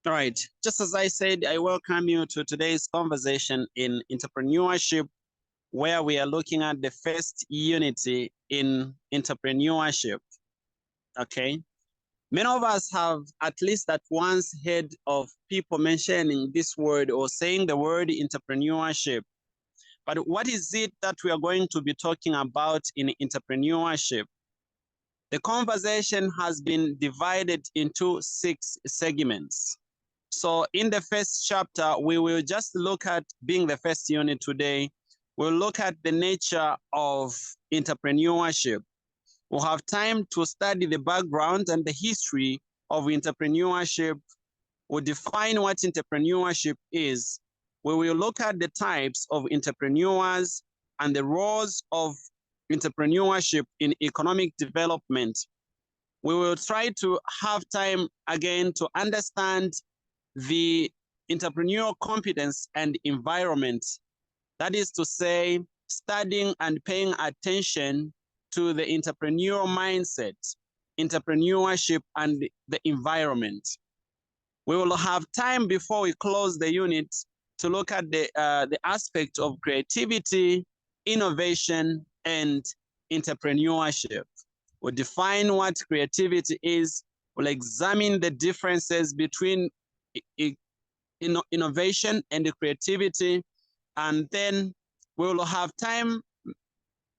All right. Just as I said, I welcome you to today's conversation in entrepreneurship, where we are looking at the first unity in entrepreneurship. Okay. Many of us have at least at once heard of people mentioning this word or saying the word entrepreneurship. But what is it that we are going to be talking about in entrepreneurship? The conversation has been divided into 6 segments. So in the first chapter, we will just look at, being the first unit today, we'll look at the nature of entrepreneurship. We'll have time to study the background and the history of entrepreneurship. We'll define what entrepreneurship is. We will look at the types of entrepreneurs and the roles of entrepreneurship in economic development. We will try to have time again to understand the entrepreneurial competence and environment. That is to say, studying and paying attention to the entrepreneurial mindset, entrepreneurship, and the environment. We will have time before we close the unit to look at the aspect of creativity, innovation, and entrepreneurship. We'll define what creativity is. We'll examine the differences between innovation and creativity. And then we will have time,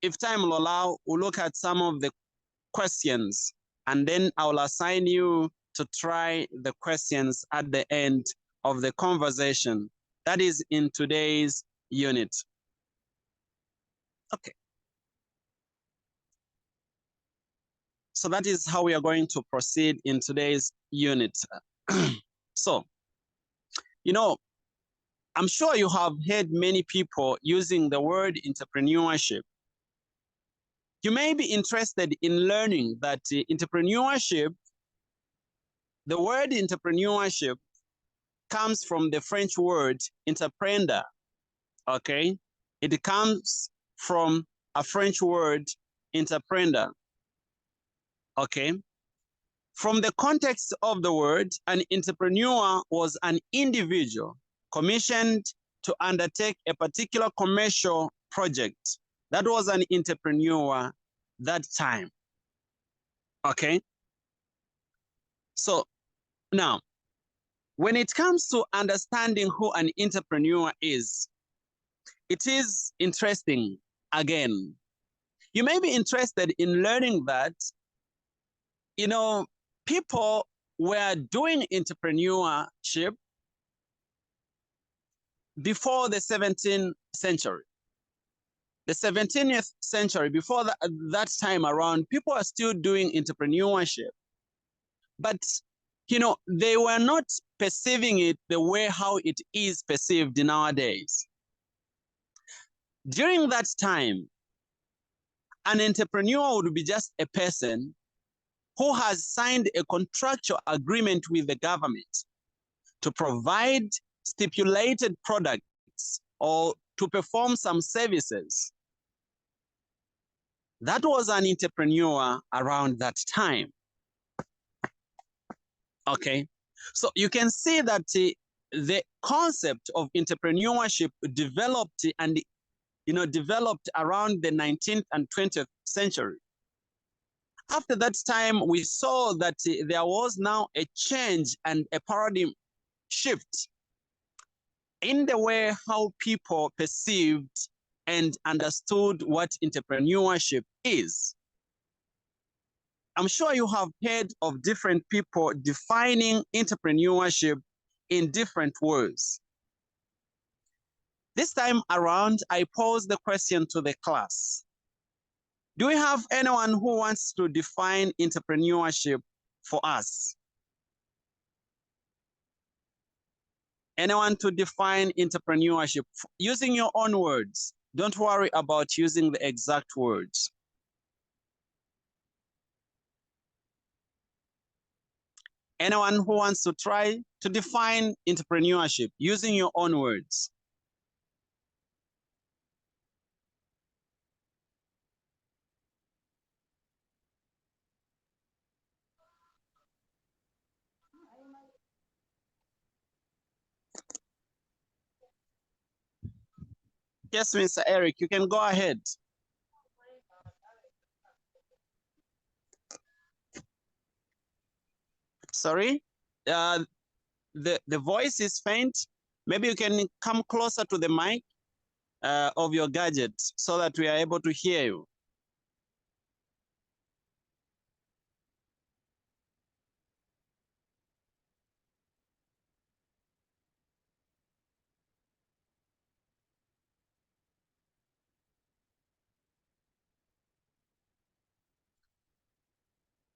if time will allow, we'll look at some of the questions. And then I will assign you to try the questions at the end of the conversation. That is in today's unit. Okay. So that is how we are going to proceed in today's unit. So, you know, I'm sure you have heard many people using the word entrepreneurship. You may be interested in learning that entrepreneurship, the word entrepreneurship comes from the French word entreprendre, okay? It comes from a French word, entreprendre, okay? From the context of the word, an entrepreneur was an individual commissioned to undertake a particular commercial project. That was an entrepreneur that time, okay? So now, when it comes to understanding who an entrepreneur is, it is interesting again. You may be interested in learning that, you know, people were doing entrepreneurship before the 17th century. The 17th century, before that time around, people are still doing entrepreneurship. But, you know, they were not perceiving it the way how it is perceived nowadays. During that time, an entrepreneur would be just a person who has signed a contractual agreement with the government to provide stipulated products or to perform some services. That was an entrepreneur around that time. Okay, so you can see that the concept of entrepreneurship developed and developed around the 19th and 20th century. After that time, we saw that there was now a change and a paradigm shift in the way how people perceived and understood what entrepreneurship is. I'm sure you have heard of different people defining entrepreneurship in different words. This time around, I pose the question to the class. Do we have anyone who wants to define entrepreneurship for us? Anyone to define entrepreneurship using your own words? Don't worry about using the exact words. Anyone who wants to try to define entrepreneurship using your own words? Yes, Mr. Eric, you can go ahead. Sorry? The voice is faint. Maybe you can come closer to the mic of your gadget so that we are able to hear you.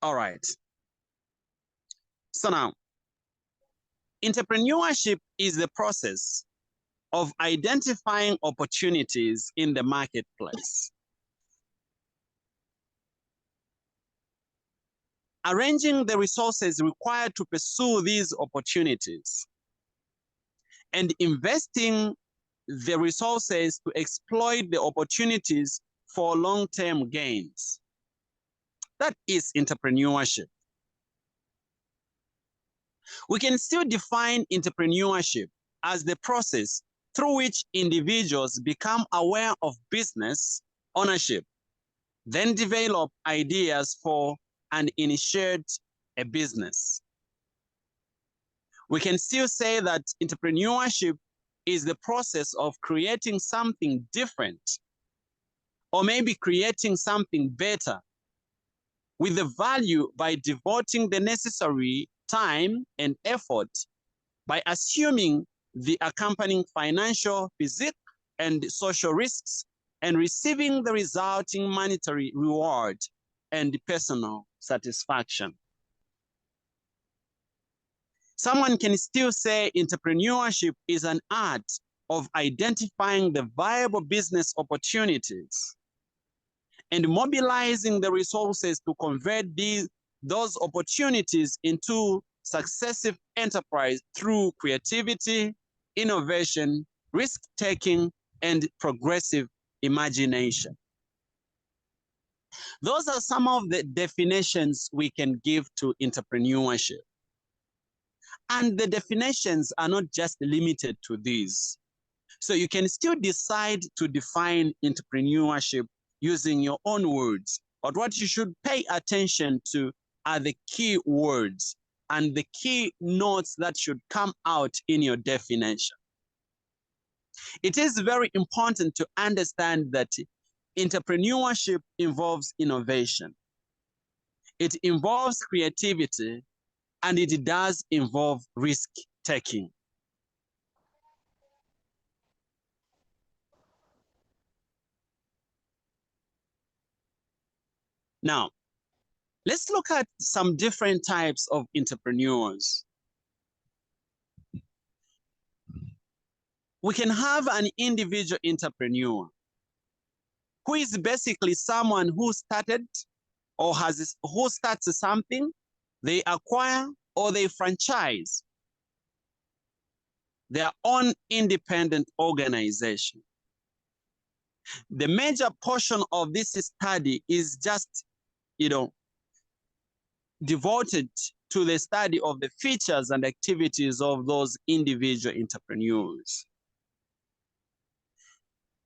All right. So now, entrepreneurship is the process of identifying opportunities in the marketplace, arranging the resources required to pursue these opportunities, and investing the resources to exploit the opportunities for long-term gains. That is entrepreneurship. We can still define entrepreneurship as the process through which individuals become aware of business ownership, then develop ideas for and initiate a business. We can still say that entrepreneurship is the process of creating something different, or maybe creating something better with the value by devoting the necessary time and effort, by assuming the accompanying financial, physical, and social risks, and receiving the resulting monetary reward and personal satisfaction. Someone can still say entrepreneurship is an art of identifying the viable business opportunities and mobilizing the resources to convert those opportunities into successive enterprise through creativity, innovation, risk-taking, and progressive imagination. Those are some of the definitions we can give to entrepreneurship. And the definitions are not just limited to these. So you can still decide to define entrepreneurship using your own words. But what you should pay attention to are the key words and the key notes that should come out in your definition. It is very important to understand that entrepreneurship involves innovation. It involves creativity, and it does involve risk-taking. Now, let's look at some different types of entrepreneurs. We can have an individual entrepreneur who is basically someone who started or who starts something, they acquire or they franchise their own independent organization. The major portion of this study is just, devoted to the study of the features and activities of those individual entrepreneurs.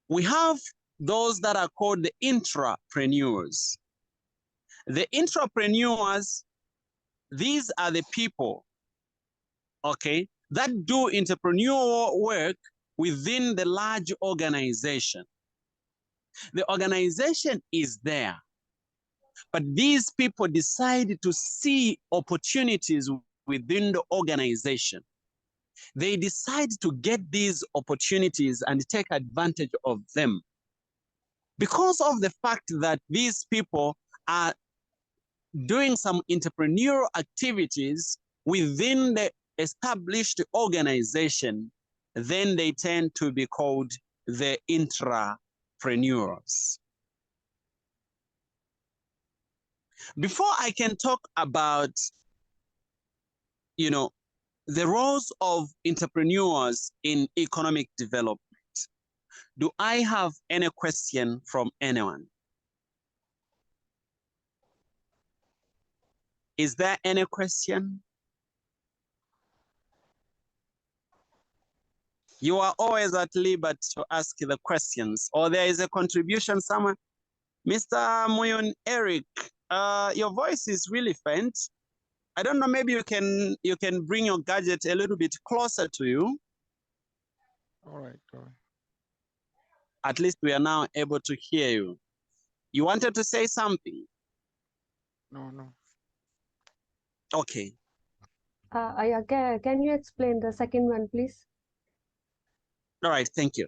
We have those that are called the intrapreneurs. The intrapreneurs, these are the people, okay, that do entrepreneurial work within the large organization. The organization is there, but these people decide to see opportunities within the organization. They decide to get these opportunities and take advantage of them. Because of the fact that these people are doing some entrepreneurial activities within the established organization, then they tend to be called the intrapreneurs. Before I can talk about, the roles of entrepreneurs in economic development, do I have any question from anyone? Is there any question? You are always at liberty to ask the questions, or there is a contribution somewhere. Mr. Muyon Eric, your voice is really faint. I don't know, maybe you can bring your gadget a little bit closer to you. All right, all right. At least we are now able to hear you. You wanted to say something? No. Okay. Can you explain the second one, please? All right, thank you.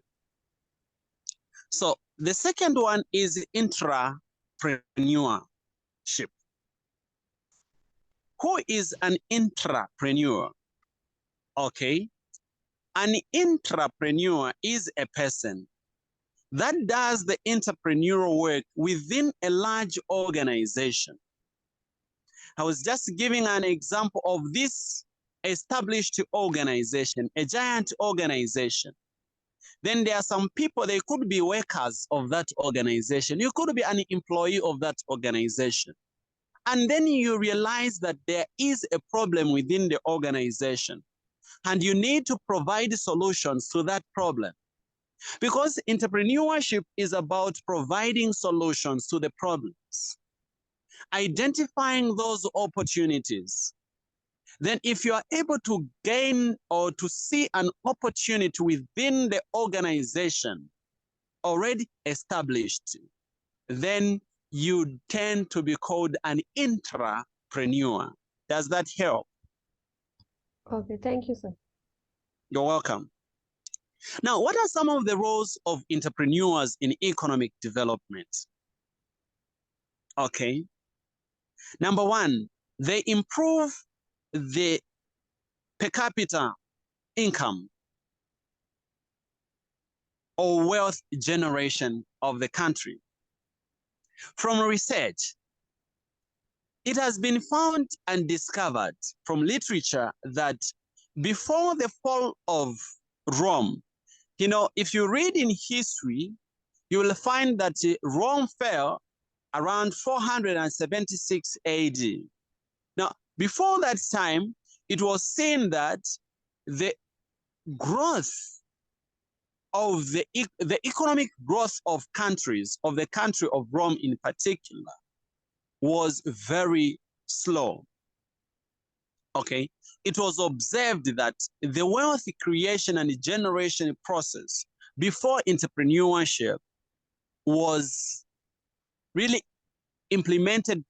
So the second one is intrapreneurship. Who is an intrapreneur? Okay. An intrapreneur is a person that does the entrepreneurial work within a large organization. I was just giving an example of this established organization, a giant organization. Then there are some people, they could be workers of that organization. You could be an employee of that organization. And then you realize that there is a problem within the organization and you need to provide solutions to that problem. Because entrepreneurship is about providing solutions to the problems, identifying those opportunities. Then if you are able to gain or to see an opportunity within the organization already established, then you tend to be called an intrapreneur. Does that help? Okay, thank you, sir. You're welcome. Now, what are some of the roles of entrepreneurs in economic development? Okay. Number one, they improve the per capita income or wealth generation of the country. From research, it has been found and discovered from literature that before the fall of Rome, if you read in history, you will find that Rome fell around 476 AD. Now, before that time, it was seen that the growth of the economic growth of countries, of the country of Rome in particular, was very slow. Okay, it was observed that the wealth creation and generation process before entrepreneurship was really implemented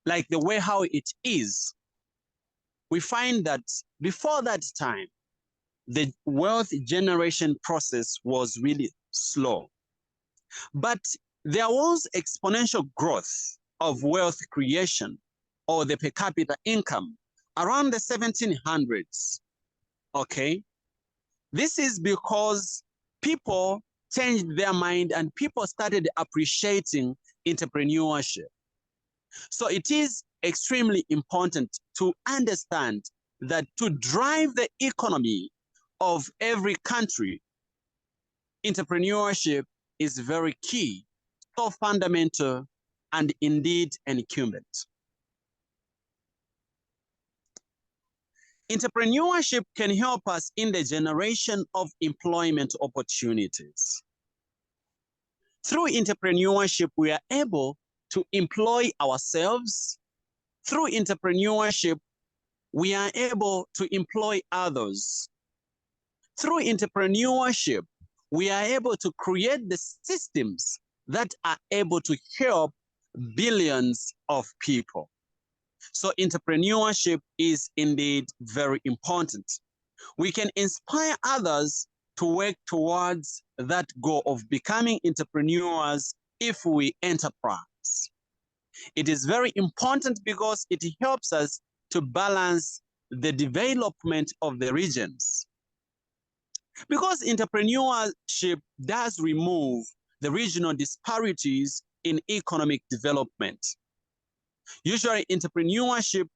like the way how it is. We find that before that time, the wealth generation process was really slow. But there was exponential growth of wealth creation or the per capita income around the 1700s. Okay, this is because people changed their mind and people started appreciating entrepreneurship. So it is extremely important to understand that to drive the economy of every country, entrepreneurship is very key, so fundamental, and indeed incumbent. Entrepreneurship can help us in the generation of employment opportunities. Through entrepreneurship, we are able to employ ourselves. Through entrepreneurship, we are able to employ others. Through entrepreneurship, we are able to create the systems that are able to help billions of people. So entrepreneurship is indeed very important. We can inspire others to work towards that goal of becoming entrepreneurs if we enterprise. It is very important because it helps us to balance the development of the regions. Because entrepreneurship does remove the regional disparities in economic development. Usually entrepreneurship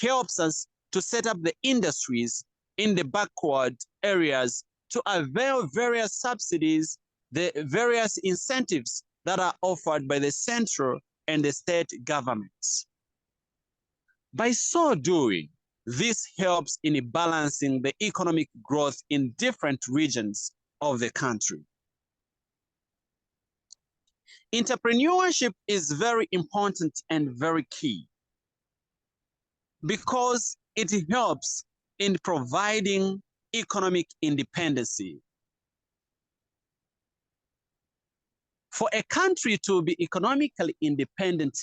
helps us to set up the industries in the backward areas to avail various subsidies, the various incentives that are offered by the central and the state governments. By so doing, This helps in balancing the economic growth in different regions of the country. Entrepreneurship is very important and very key because it helps in providing economic independence. For a country to be economically independent,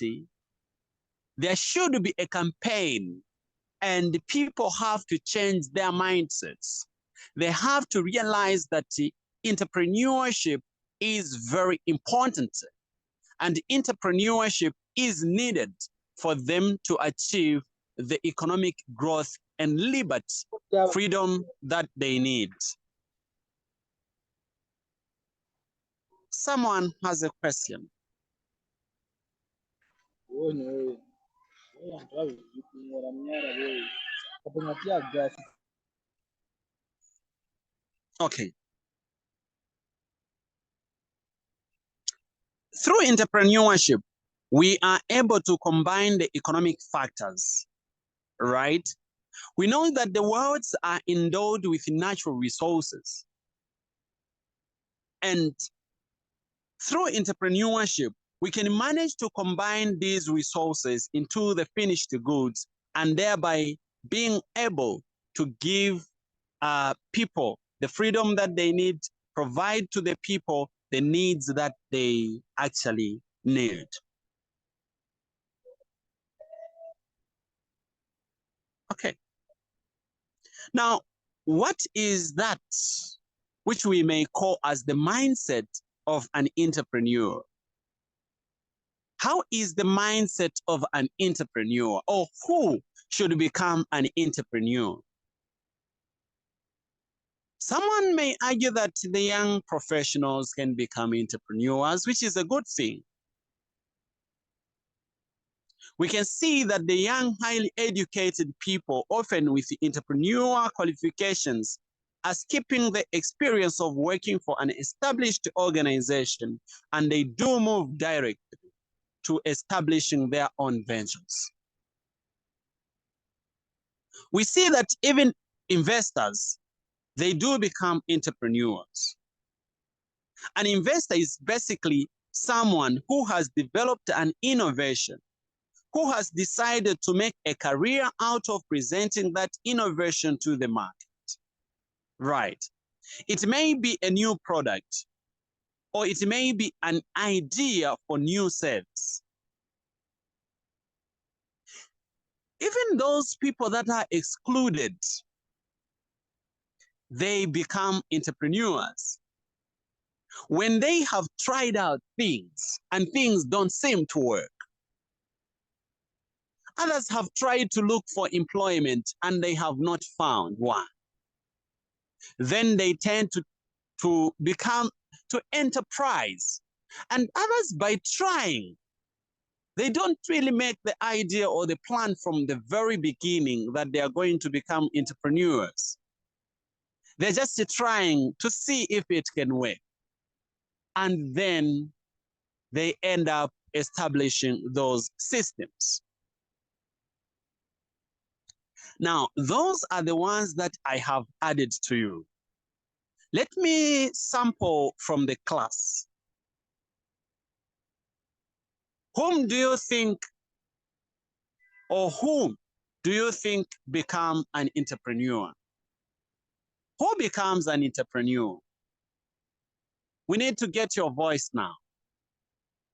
there should be a campaign, and people have to change their mindsets. They have to realize that entrepreneurship is very important, and entrepreneurship is needed for them to achieve the economic growth and liberty, freedom that they need. Someone has a question. Okay. Through entrepreneurship, we are able to combine the economic factors, right? We know that the worlds are endowed with natural resources. And through entrepreneurship, we can manage to combine these resources into the finished goods and thereby being able to give people the freedom that they need, provide to the people the needs that they actually need. Okay. Now, what is that which we may call as the mindset of an entrepreneur? How is the mindset of an entrepreneur, or who should become an entrepreneur? Someone may argue that the young professionals can become entrepreneurs, which is a good thing. We can see that the young, highly educated people, often with entrepreneurial qualifications, are skipping the experience of working for an established organization, and they do move directly to establishing their own ventures. We see that even investors, they do become entrepreneurs. An investor is basically someone who has developed an innovation, who has decided to make a career out of presenting that innovation to the market. Right. It may be a new product, or it may be an idea for new service. Even those people that are excluded, they become entrepreneurs. When they have tried out things and things don't seem to work, others have tried to look for employment and they have not found one. Then they tend to become to enterprise. And others, by trying, they don't really make the idea or the plan from the very beginning that they are going to become entrepreneurs. They're just trying to see if it can work. And then they end up establishing those systems. Now, those are the ones that I have added to you. Let me sample from the class. Whom do you think, or whom do you think become an entrepreneur? Who becomes an entrepreneur? We need to get your voice now.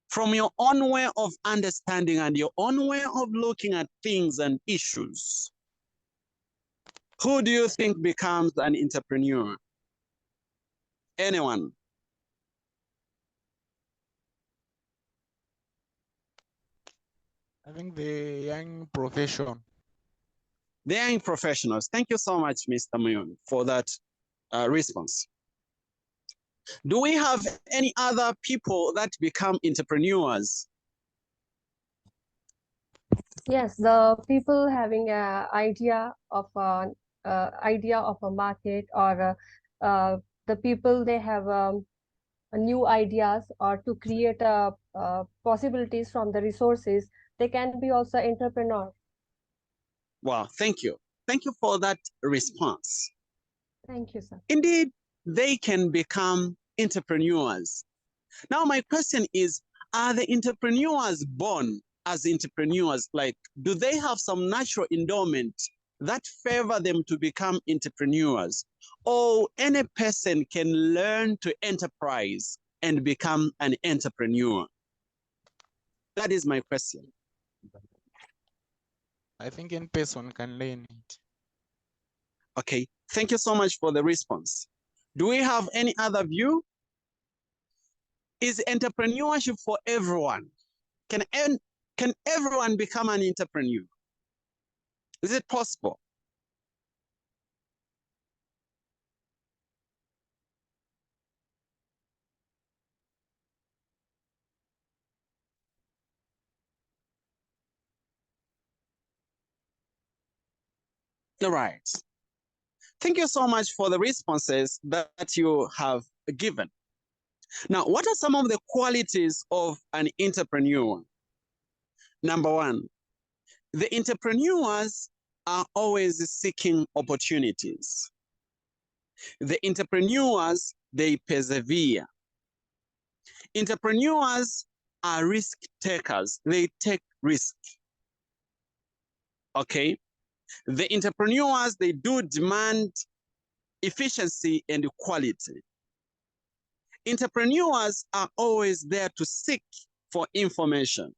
From your own way of understanding and your own way of looking at things and issues, who do you think becomes an entrepreneur? Anyone? I think the young profession. The young professionals. Thank you so much, Mr. Muyun, for that response. Do we have any other people that become entrepreneurs? Yes, the people having an idea of a market, or the people they have new ideas, or to create possibilities from the resources, they can be also entrepreneur. Wow, thank you. Thank you for that response. Thank you, sir. Indeed, they can become entrepreneurs. Now, my question is, are the entrepreneurs born as entrepreneurs? Like, do they have some natural endowment that favor them to become entrepreneurs? Or any person can learn to enterprise and become an entrepreneur? That is my question. I think any person can learn it. Okay, thank you so much for the response. Do we have any other view? Is entrepreneurship for everyone? Can everyone become an entrepreneur? Is it possible? All right. Thank you so much for the responses that you have given. Now, what are some of the qualities of an entrepreneur? Number one, the entrepreneurs are always seeking opportunities. The entrepreneurs, they persevere. Entrepreneurs are risk takers. They take risk. Okay? The entrepreneurs, they do demand efficiency and quality. Entrepreneurs are always there to seek for information.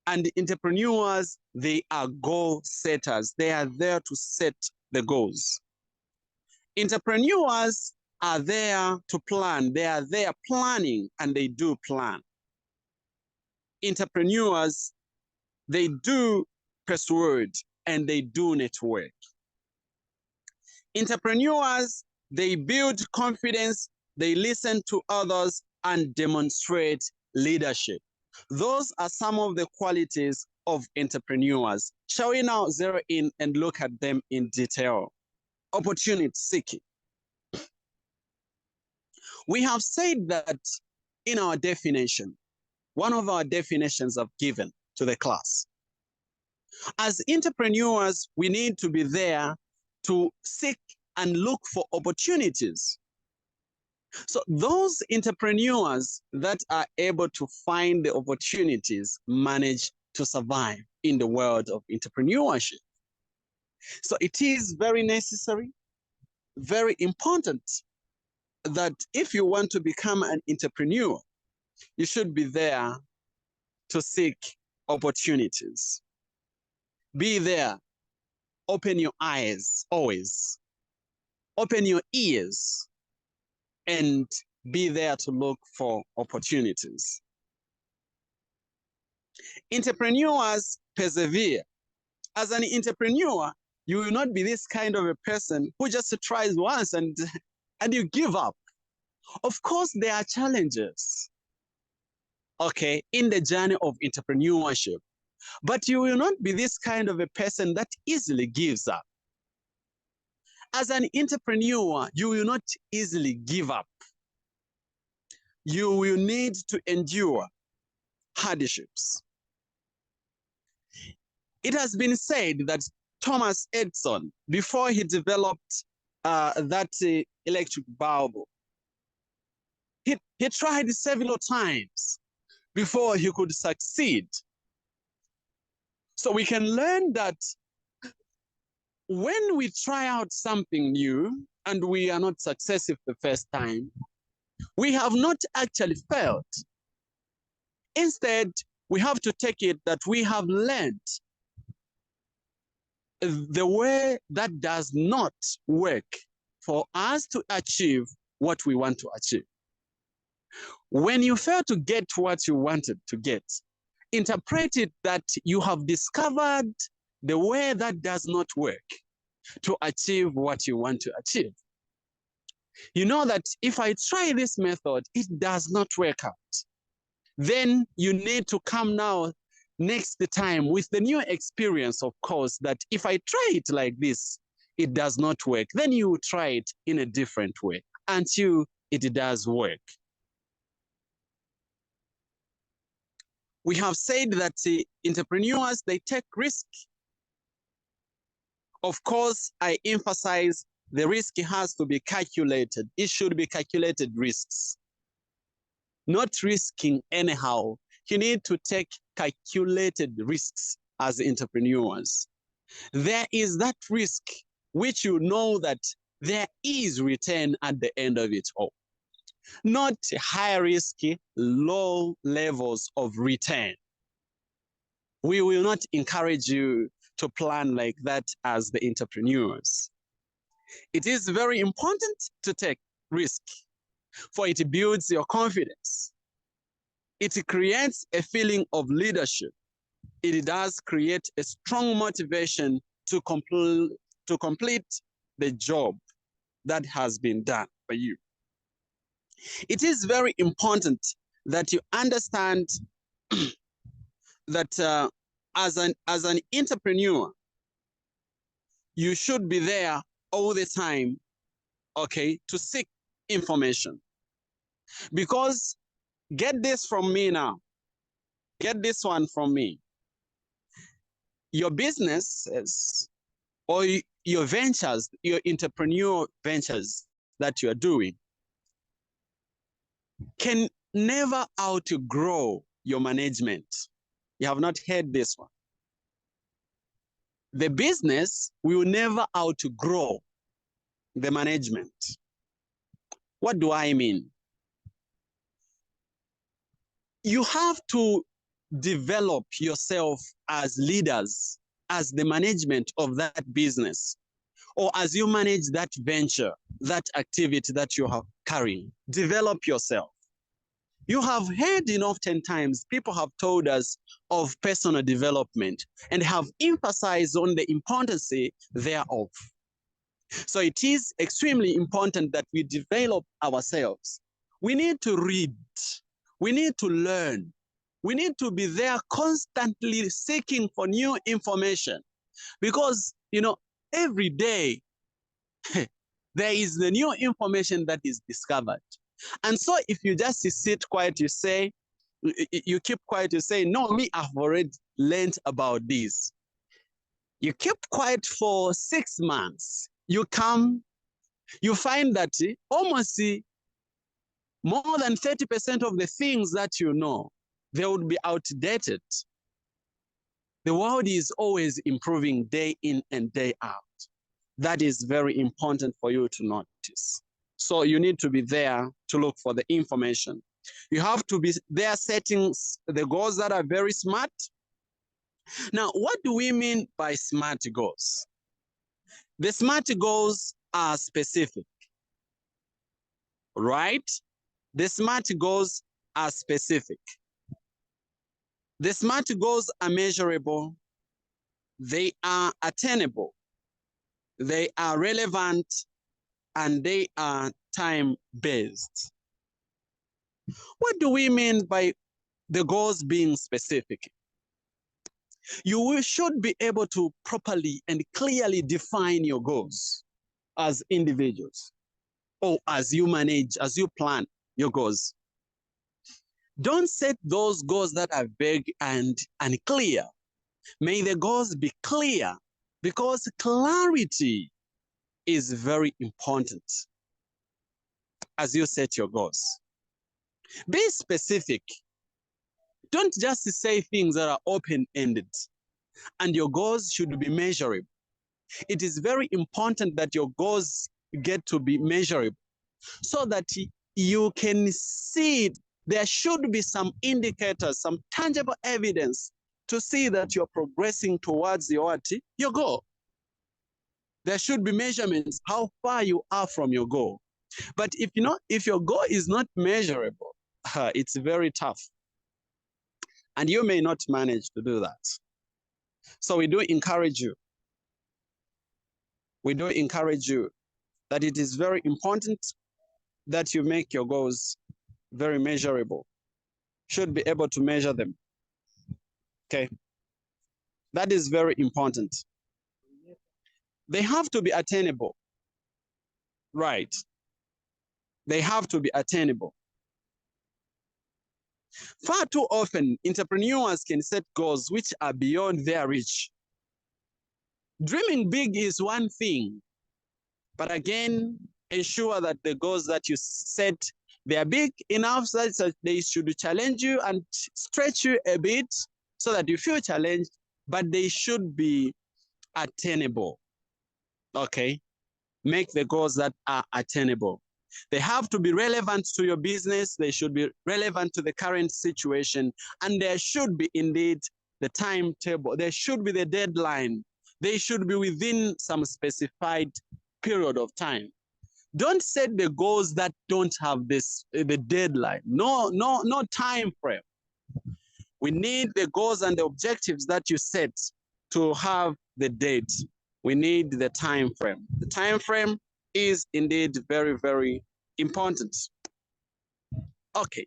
And entrepreneurs, they are goal setters. They are there to set the goals. Entrepreneurs are there to plan. They are there planning, and they do plan. Entrepreneurs, they do persuade, and they do network. Entrepreneurs, they build confidence, they listen to others, and demonstrate leadership. Those are some of the qualities of entrepreneurs. Shall we now zero in and look at them in detail? Opportunity seeking. We have said that in our definition, one of our definitions I've given to the class. As entrepreneurs, we need to be there to seek and look for opportunities. So those entrepreneurs that are able to find the opportunities manage to survive in the world of entrepreneurship. So it is very necessary, very important that if you want to become an entrepreneur, you should be there to seek opportunities. Be there. Open your eyes always. Open your ears and be there to look for opportunities. Entrepreneurs persevere. As an entrepreneur, you will not be this kind of a person who just tries once and you give up. Of course, there are challenges, okay, in the journey of entrepreneurship, but you will not be this kind of a person that easily gives up. As an entrepreneur, you will not easily give up. You will need to endure hardships. It has been said that Thomas Edison, before he developed that electric bulb, he tried several times before he could succeed. So we can learn that when we try out something new and we are not successful the first time, we have not actually failed. Instead, we have to take it that we have learned the way that does not work for us to achieve what we want to achieve. When you fail to get what you wanted to get, interpret it that you have discovered the way that does not work to achieve what you want to achieve. You know that if I try this method, it does not work out. Then you need to come now next time with the new experience, of course, that if I try it like this, it does not work. Then you try it in a different way until it does work. We have said that entrepreneurs, they take risk. Of course, I emphasize the risk has to be calculated. It should be calculated risks, not risking anyhow. You need to take calculated risks as entrepreneurs. There is that risk which you know that there is return at the end of it all. Not high risk, low levels of return. We will not encourage you to plan like that as the entrepreneurs. It is very important to take risk, for it builds your confidence. It creates a feeling of leadership. It does create a strong motivation to complete the job that has been done by you. It is very important that you understand that as an entrepreneur, you should be there all the time, okay, to seek information. Because get this from me now. Get this one from me. Your businesses or your ventures, your entrepreneurial ventures that you are doing can never outgrow your management. You have not heard this one. The business will never outgrow the management. What do I mean? You have to develop yourself as leaders, as the management of that business, or as you manage that venture, that activity that you are carrying. Develop yourself. You have heard oftentimes people have told us of personal development and have emphasized on the importance thereof. So it is extremely important that we develop ourselves. We need to read. We need to learn. We need to be there constantly seeking for new information because, every day there is the new information that is discovered. And so if you just sit quiet, you keep quiet, you say, no, me, I've already learned about this. You keep quiet for 6 months. You come, you find that almost more than 30% of the things that you know, they would be outdated. The world is always improving day in and day out. That is very important for you to notice. So you need to be there to look for the information. You have to be there setting the goals that are very smart. Now, what do we mean by smart goals? The smart goals are specific, right? The smart goals are specific. The smart goals are measurable. They are attainable. They are relevant, and they are time-based. What do we mean by the goals being specific? You should be able to properly and clearly define your goals as individuals or as you manage, as you plan your goals. Don't set those goals that are vague and unclear. May the goals be clear because clarity is very important as you set your goals. Be specific. Don't just say things that are open-ended, and your goals should be measurable. It is very important that your goals get to be measurable so that you can see it. There should be some indicators, some tangible evidence to see that you're progressing towards your goal. There should be measurements how far you are from your goal. But if your goal is not measurable, it's very tough. And you may not manage to do that. So we do encourage you. We do encourage you that it is very important that you make your goals very measurable. Should be able to measure them. Okay. That is very important. They have to be attainable. Right. They have to be attainable. Far too often, entrepreneurs can set goals which are beyond their reach. Dreaming big is one thing, but again, ensure that the goals that you set, they are big enough so that they should challenge you and stretch you a bit so that you feel challenged, but they should be attainable. Okay? Make the goals that are attainable. They have to be relevant to your business. They should be relevant to the current situation. And there should be indeed the timetable. There should be the deadline. They should be within some specified period of time. Don't set the goals that don't have the deadline. No time frame. We need the goals and the objectives that you set to have the date. We need the time frame. The time frame is indeed very, very important. Okay.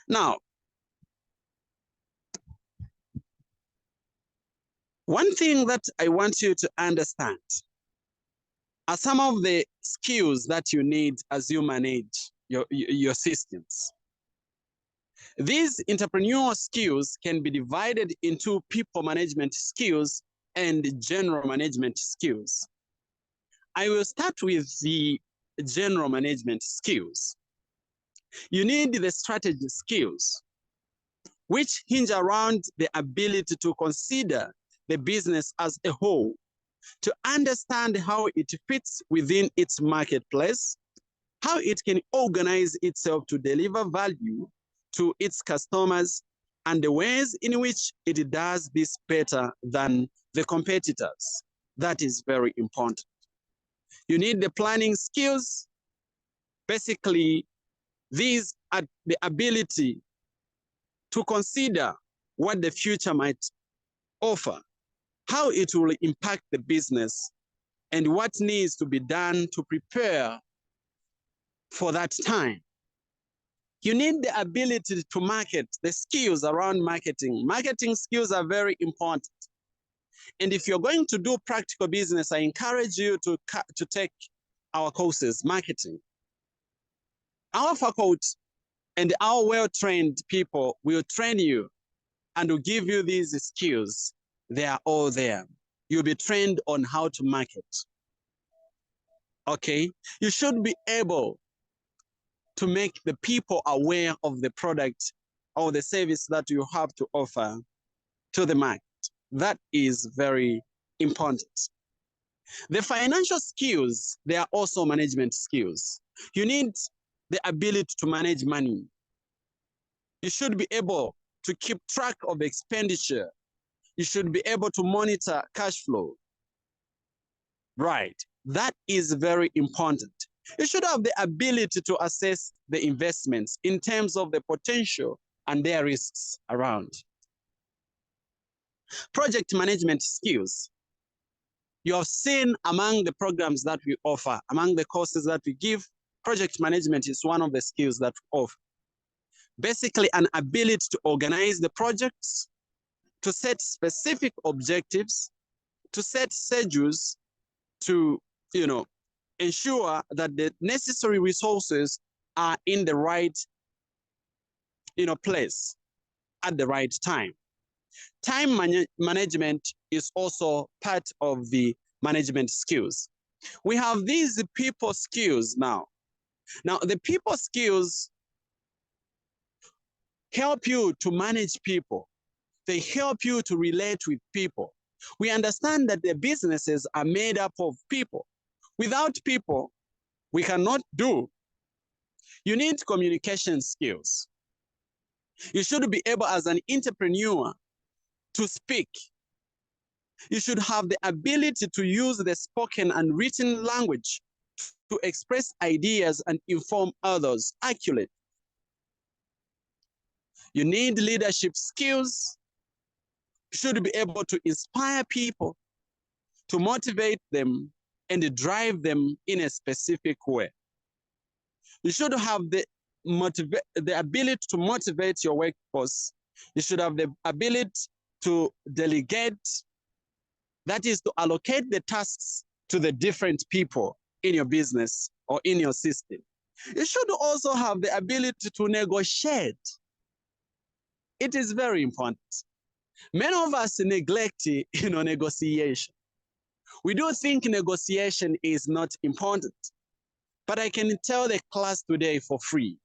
Now, one thing that I want you to understand are some of the skills that you need as you manage your systems. These entrepreneurial skills can be divided into people management skills and general management skills. I will start with the general management skills. You need the strategy skills, which hinge around the ability to consider the business as a whole, to understand how it fits within its marketplace, how it can organize itself to deliver value to its customers, and the ways in which it does this better than the competitors. That is very important. You need the planning skills. Basically, these are the ability to consider what the future might offer, how it will impact the business, and what needs to be done to prepare for that time. You need the ability to market, the skills around marketing. Marketing skills are very important. And if you're going to do practical business, I encourage you to take our courses, marketing. Our faculty and our well-trained people will train you and will give you these skills. They are all there. You'll be trained on how to market. Okay? You should be able to make the people aware of the product or the service that you have to offer to the market. That is very important. The financial skills, they are also management skills. You need the ability to manage money. You should be able to keep track of expenditure. You should be able to monitor cash flow. Right, that is very important. You should have the ability to assess the investments in terms of the potential and their risks around. Project management skills. You have seen among the programs that we offer, among the courses that we give, project management is one of the skills that we offer. Basically, an ability to organize the projects, to set specific objectives, to set schedules, to, ensure that the necessary resources are in the right, place at the right time. Time management is also part of the management skills. We have these people skills now. Now, the people skills help you to manage people. They help you to relate with people. We understand that the businesses are made up of people. Without people, we cannot do. You need communication skills. You should be able, as an entrepreneur, to speak. You should have the ability to use the spoken and written language to express ideas and inform others accurately. You need leadership skills. You should be able to inspire people, to motivate them, and drive them in a specific way. You should have the ability to motivate your workforce. You should have the ability to delegate, that is to allocate the tasks to the different people in your business or in your system. You should also have the ability to negotiate. It is very important. Many of us neglect, negotiation. We do think negotiation is not important, but I can tell the class today for free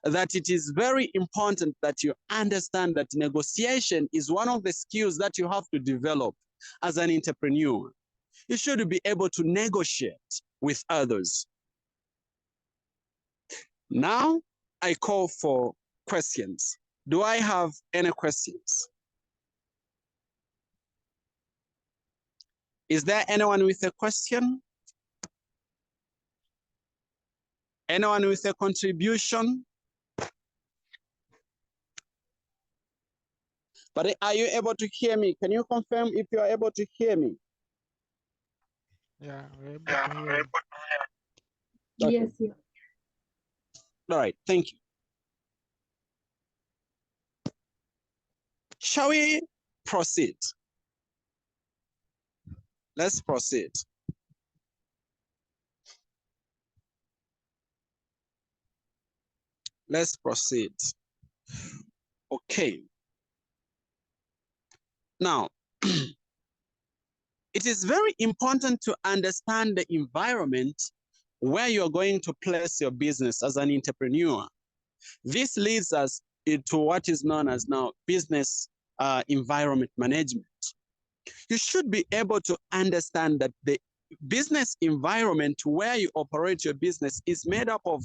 that it is very important that you understand that negotiation is one of the skills that you have to develop as an entrepreneur. You should be able to negotiate with others. Now, I call for questions. Do I have any questions? Is there anyone with a question? Anyone with a contribution? But are you able to hear me? Can you confirm if you are able to hear me? Yeah, we're able to hear you. Okay. Yes, yeah. All right, thank you. Shall we proceed? Let's proceed. Let's proceed. Okay. Now, it is very important to understand the environment where you're going to place your business as an entrepreneur. This leads us into what is known as now business environment management. You should be able to understand that the business environment where you operate your business is made up of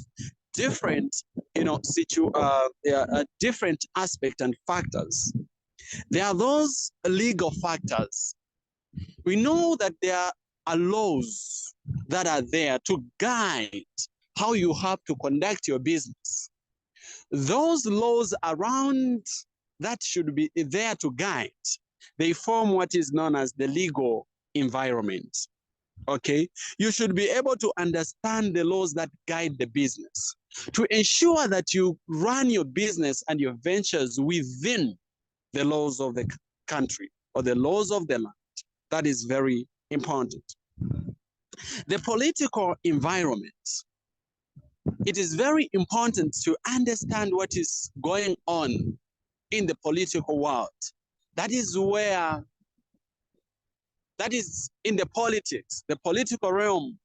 different, different aspects and factors. There are those legal factors. We know that there are laws that are there to guide how you have to conduct your business. Those laws around that should be there to guide. They form what is known as the legal environment. Okay, you should be able to understand the laws that guide the business to ensure that you run your business and your ventures within the laws of the country or the laws of the land. That is very important. The political environment. It is very important to understand what is going on in the political world. That is in the politics, the political realm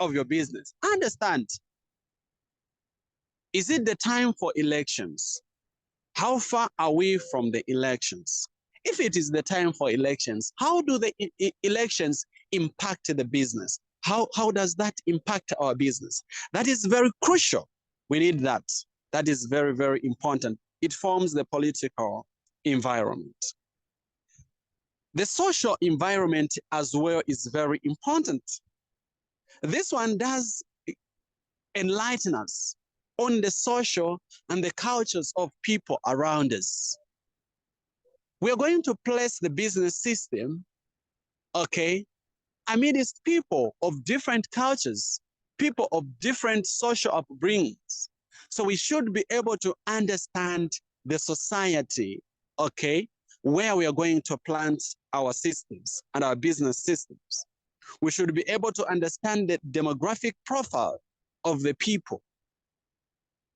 of your business. Understand, is it the time for elections? How far are we from the elections? If it is the time for elections, how do the elections impact the business? How does that impact our business? That is very crucial. We need that. That is very, very important. It forms the political environment. The social environment as well is very important. This one does enlighten us on the social and the cultures of people around us. We are going to place the business system, okay, amidst people of different cultures, people of different social upbringings. So we should be able to understand the society, okay, where we are going to plant our systems and our business systems. We should be able to understand the demographic profile of the people.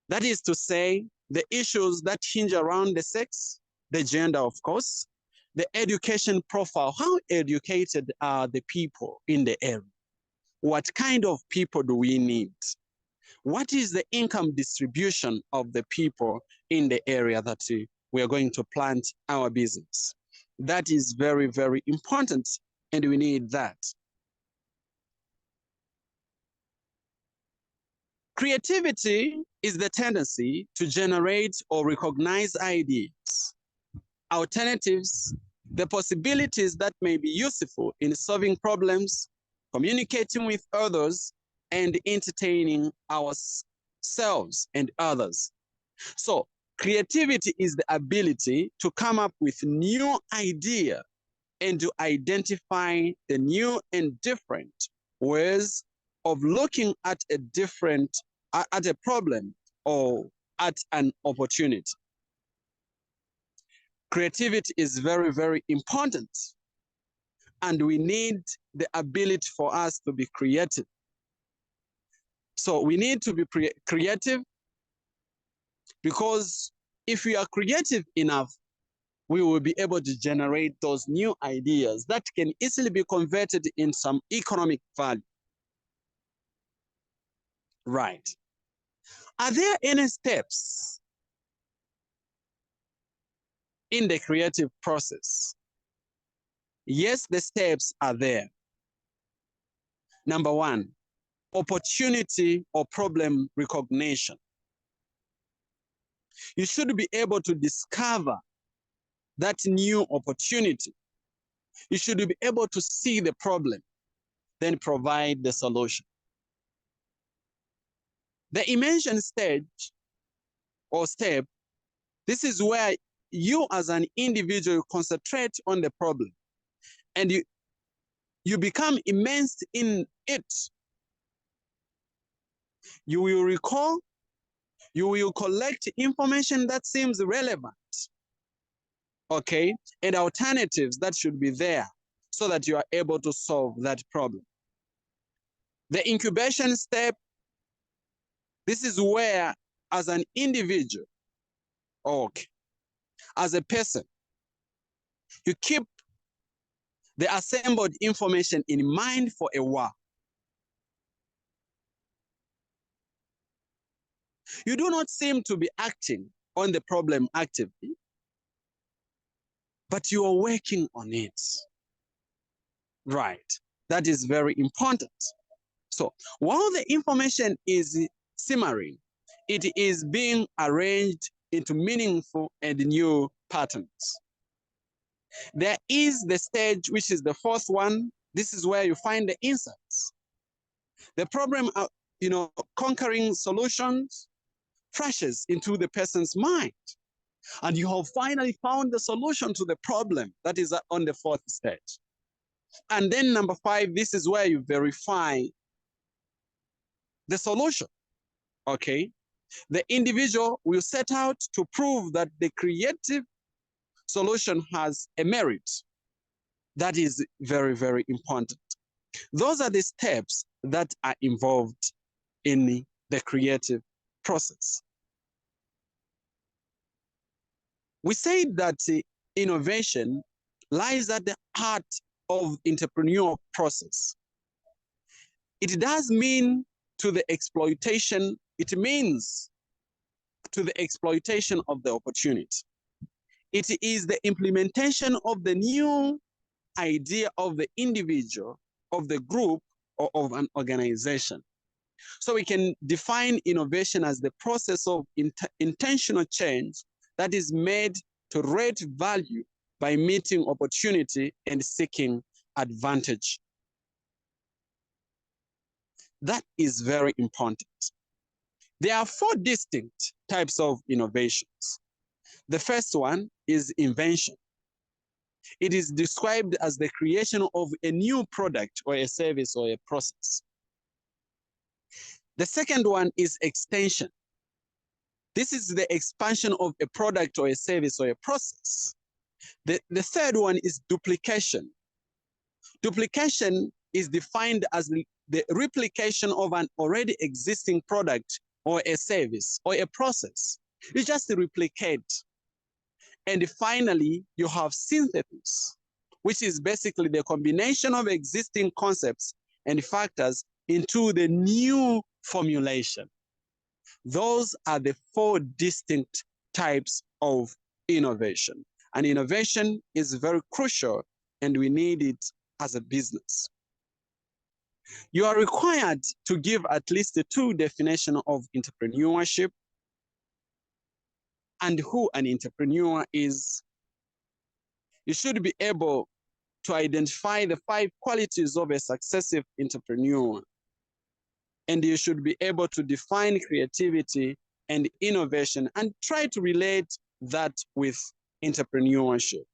That is to say, the issues that hinge around the sex, the gender, of course, the education profile. How educated are the people in the area? What kind of people do we need? What is the income distribution of the people in the area that we are going to plant our business? That is very, very important, and we need that. Creativity is the tendency to generate or recognize ideas, alternatives, the possibilities that may be useful in solving problems, communicating with others, and entertaining ourselves and others. So creativity is the ability to come up with new idea and to identify the new and different ways of looking at a problem or at an opportunity. Creativity is very, very important, and we need the ability for us to be creative. So we need to be creative, because if we are creative enough, we will be able to generate those new ideas that can easily be converted in some economic value. Right. Are there any steps in the creative process? Yes, the steps are there. Number one, opportunity or problem recognition. You should be able to discover that new opportunity. You should be able to see the problem, then provide the solution. The immersion stage or step, this is where you as an individual concentrate on the problem and you become immersed in it. You will recall, you will collect information that seems relevant, okay, and alternatives that should be there so that you are able to solve that problem. The incubation step, this is where as an individual, okay, as a person, you keep the assembled information in mind for a while. You do not seem to be acting on the problem actively, but you are working on it. Right. That is very important. So while the information is simmering, it is being arranged into meaningful and new patterns. There is the stage, which is the fourth one. This is where you find the insights. The problem, conquering solutions flashes into the person's mind. And you have finally found the solution to the problem that is on the fourth stage. And then number five, this is where you verify the solution, okay? The individual will set out to prove that the creative solution has a merit. That is very, very important. Those are the steps that are involved in the creative process. We say that innovation lies at the heart of entrepreneurial process. It does mean to the exploitation, it means to the exploitation of the opportunity. It is the implementation of the new idea of the individual, of the group, or of an organization. So we can define innovation as the process of intentional change that is made to create value by meeting opportunity and seeking advantage. That is very important. There are four distinct types of innovations. The first one is invention. It is described as the creation of a new product or a service or a process. The second one is extension. This is the expansion of a product or a service or a process. The third one is duplication. Duplication is defined as the replication of an already existing product or a service or a process. You just replicate. And finally, you have synthesis, which is basically the combination of existing concepts and factors into the new formulation. Those are the four distinct types of innovation. And innovation is very crucial, and we need it as a business. You are required to give at least two definitions of entrepreneurship and who an entrepreneur is. You should be able to identify the 5 qualities of a successful entrepreneur. And you should be able to define creativity and innovation and try to relate that with entrepreneurship.